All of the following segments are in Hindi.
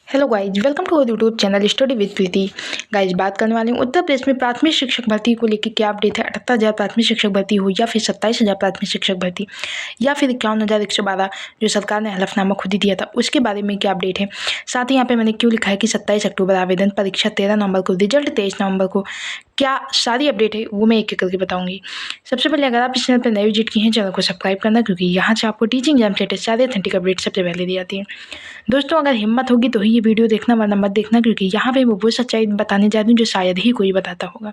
Hello guys, welcome to our YouTube channel study with Preeti. Guys, बात करने वाले हैं उत्तर प्रदेश में प्राथमिक शिक्षक भर्ती को लेकर क्या अपडेट है। 78,000 प्राथमिक शिक्षक भर्ती हो या फिर 27,000 प्राथमिक शिक्षक भर्ती या फिर 51,112 जो सरकार ने हलफनामा खुद ही दिया था, उसके बारे में क्या अपडेट है। साथ ही यहाँ पे मैंने क्यों लिखा है कि 27 अक्टूबर आवेदन, परीक्षा 13 नवंबर को, रिजल्ट 23 नवंबर को, क्या सारी अपडेट है वो मैं एक एक करके बताऊंगी। सबसे पहले अगर आप इस चैनल पर नए विजिट किए हैं, चैनल को सब्सक्राइब करना, क्योंकि यहाँ से आपको टीचिंग एग्जाम से सारे ऑथेंटिक अपडेट सबसे पहले दी जाती है। दोस्तों, अगर हिम्मत होगी तो ही ये वीडियो देखना, वरना मत देखना, क्योंकि यहाँ पे वो सच्चाई बताने जा रही हूँ जो शायद ही कोई बताता होगा।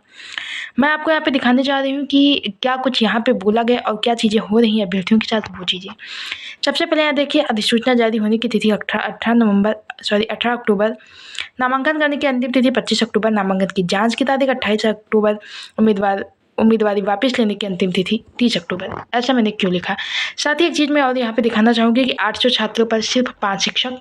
मैं आपको यहाँ पे दिखाने जा रही हूँ कि क्या कुछ यहाँ पे बोला गया और क्या चीज़ें हो रही हैं अभ्यर्थियों के साथ, वो चीज़ें। सबसे पहले यहाँ देखिए, अधिसूचना जारी होने की तिथि 18 अक्टूबर, नामांकन करने की अंतिम तिथि 25 अक्टूबर, नामांकन की जाँच की तारीख 28 अक्टूबर, उम्मीदवारी वापस लेने की अंतिम तिथि 30 अक्टूबर। ऐसा मैंने क्यों लिखा। साथ ही एक चीज़ मैं और यहाँ पे दिखाना चाहूँगी कि 800 छात्रों पर सिर्फ 5 शिक्षक।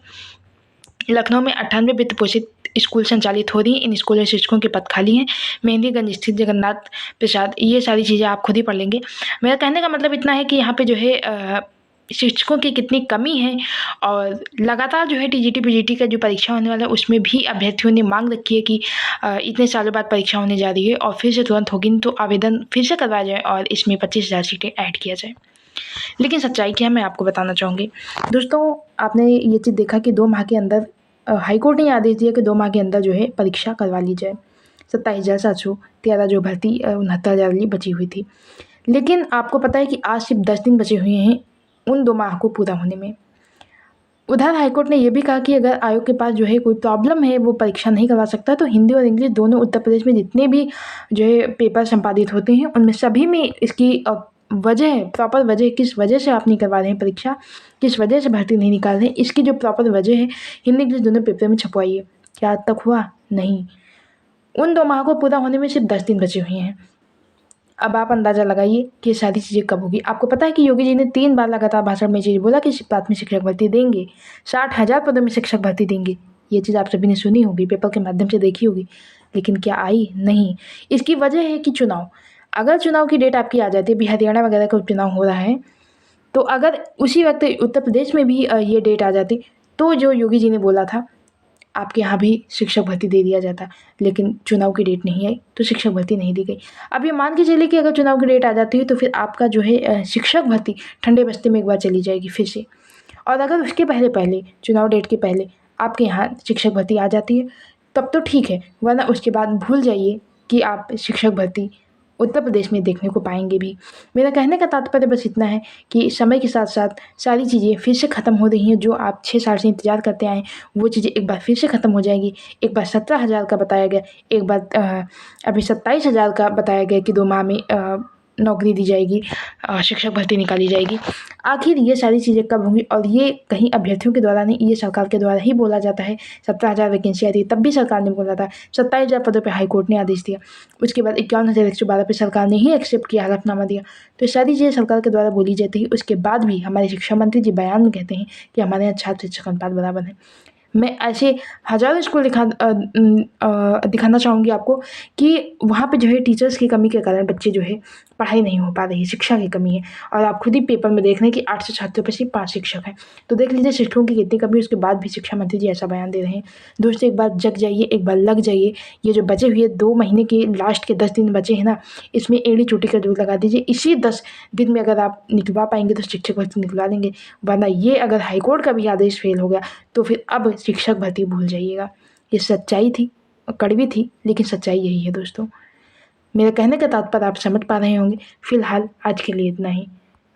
लखनऊ में 98 वित्त पोषित स्कूल संचालित हो रही हैं। इन स्कूलों में शिक्षकों के पद खाली हैं। मेहंदीगंज स्थित जगन्नाथ प्रसाद, ये सारी चीज़ें आप खुद ही पढ़ लेंगे। मेरा कहने का मतलब इतना है कि यहाँ पे जो है शिक्षकों की कितनी कमी है, और लगातार जो है टीजीटी पीजीटी का जो परीक्षा होने वाला है उसमें भी अभ्यर्थियों ने मांग रखी है कि इतने सालों बाद परीक्षा होने जा रही है और फिर से तुरंत होगी, तो आवेदन फिर से करवाया जाए और इसमें 25,000 सीटें ऐड किया जाए। लेकिन सच्चाई क्या है मैं आपको बताना चाहूँगी। दोस्तों, आपने ये चीज़ देखा कि 2 माह के अंदर हाईकोर्ट ने आदेश दिया कि 2 माह के अंदर जो है परीक्षा करवा ली जाए। 27,713 जो भर्ती 69,000 लिए बची हुई थी। लेकिन आपको पता है कि आज सिर्फ 10 दिन बचे हुए हैं उन 2 माह को पूरा होने में। उधर हाईकोर्ट ने यह भी कहा कि अगर आयोग के पास जो है कोई प्रॉब्लम है, वो परीक्षा नहीं करवा सकता, तो हिंदी और इंग्लिश दोनों उत्तर प्रदेश में जितने भी जो है पेपर संपादित होते हैं उनमें सभी में इसकी वजह, प्रॉपर वजह, किस वजह से आप नहीं करवा रहे हैं परीक्षा, किस वजह से भर्ती नहीं निकाल रहे हैं, इसकी जो प्रॉपर वजह है हिंदी इंग्लिश दोनों पेपर में छपवाइए। क्या आज तक हुआ? नहीं। उन 2 माह को पूरा होने में सिर्फ 10 दिन बचे हुए हैं। अब आप अंदाज़ा लगाइए कि ये सारी चीज़ें कब होगी। आपको पता है कि योगी जी ने 3 बार लगातार भाषण में चीज़ बोला कि प्राथमिक शिक्षक भर्ती देंगे, 60,000 पदों में शिक्षक भर्ती देंगे। ये चीज़ आप सभी ने सुनी होगी, पेपर के माध्यम से देखी होगी, लेकिन क्या आई? नहीं। इसकी वजह है कि चुनाव। अगर चुनाव की डेट आपकी आ जाती है, अभी हरियाणा वगैरह का चुनाव हो रहा है, तो अगर उसी वक्त उत्तर प्रदेश में भी ये डेट आ जाती, तो जो योगी जी ने बोला था आपके यहाँ भी शिक्षक भर्ती दे दिया जाता, लेकिन चुनाव की डेट नहीं आई तो शिक्षक भर्ती नहीं दी गई। अब ये मान के चलिए कि अगर चुनाव की डेट आ जाती है तो फिर आपका जो है शिक्षक भर्ती ठंडे बस्ते में एक बार चली जाएगी फिर से। और अगर उसके पहले पहले, चुनाव डेट के पहले आपके यहाँ शिक्षक भर्ती आ जाती है तब तो ठीक है, वरना उसके बाद भूल जाइए कि आप शिक्षक भर्ती उत्तर प्रदेश में देखने को पाएंगे भी। मेरा कहने का तात्पर्य बस इतना है कि समय के साथ साथ सारी चीज़ें फिर से ख़त्म हो रही हैं। जो आप 6 साल से इंतज़ार करते आए, वो चीज़ें एक बार फिर से ख़त्म हो जाएगी। एक बार 17,000 का बताया गया, एक बार अभी 27,000 का बताया गया कि 2 माह में नौकरी दी जाएगी, शिक्षक भर्ती निकाली जाएगी। आखिर ये सारी चीज़ें कब होंगी? और ये कहीं अभ्यर्थियों के द्वारा नहीं, ये सरकार के द्वारा ही बोला जाता है। 17,000 वैकेंसी आई थी, तब भी सरकार ने बोला था। 27,000 पदों पे हाईकोर्ट ने आदेश दिया। उसके बाद 51,112 पे सरकार ने ही एक्सेप्ट किया, हलफनामा दिया। तो ये सारी चीज़ें सरकार के द्वारा बोली जाती है। उसके बाद भी हमारे शिक्षा मंत्री जी बयान में कहते हैं कि हमारे यहाँ छात्र शिक्षक अनुपात बराबर है। मैं ऐसे हज़ारों स्कूल दिखाना चाहूँगी आपको कि वहाँ पे जो है टीचर्स की कमी के कारण बच्चे जो है पढ़ाई नहीं हो पा रही है, शिक्षा की कमी है। और आप खुद ही पेपर में देख रहे हैं कि 800 छात्रों पर सिर्फ 5 शिक्षक हैं। तो देख लीजिए शिक्षकों की कितनी कमी है, उसके बाद भी शिक्षा मंत्री जी ऐसा बयान दे रहे हैं। दोस्तों, एक बार जग जाइए, एक बार लग जाइए। ये जो बचे हुए 2 महीने के लास्ट के 10 दिन बचे हैं ना, इसमें एड़ी चोटी का जोर लगा दीजिए। इसी 10 दिन में अगर आप निकलवा पाएंगे तो शिक्षक भर्ती निकलवा देंगे, वरना ये अगर हाईकोर्ट का भी आदेश फेल हो गया तो फिर अब शिक्षक भर्ती भूल जाइएगा। ये सच्चाई थी, कड़वी थी, लेकिन सच्चाई यही है दोस्तों। मेरे कहने का तात्पर्य आप समझ पा रहे होंगे। फिलहाल आज के लिए इतना ही।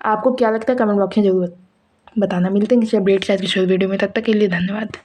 आपको क्या लगता है कमेंट बॉक्स में ज़रूर बताना। मिलते हैं किसी अपडेट से आज की वीडियो में, तब तक के लिए धन्यवाद।